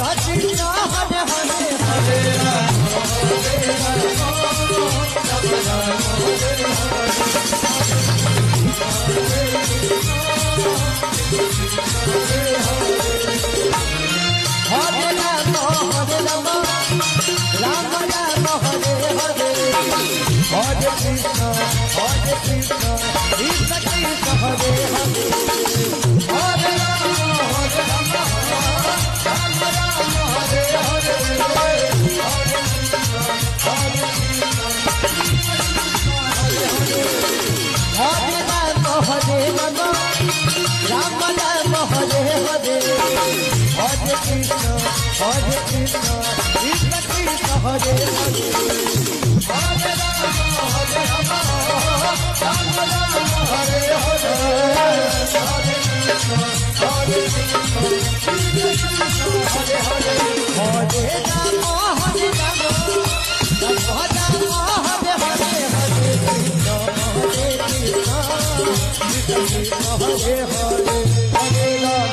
Krishna Hare Hare Hare Ram Ram Ram Hare Hare Hare Krishna Krishna Krishna Hare Hare Hare Ram Ram Ram Hare Hare Hare Ram Hare Ram Ram Ram Hare Hare Hare Krishna Krishna Krishna Hare Hare Hare Ram Ram Ram Hare Hare Hare Krishna Hare Hare Hare Ram Hare Ram Hare Hare Hare Krishna Hare Hare Hare Ram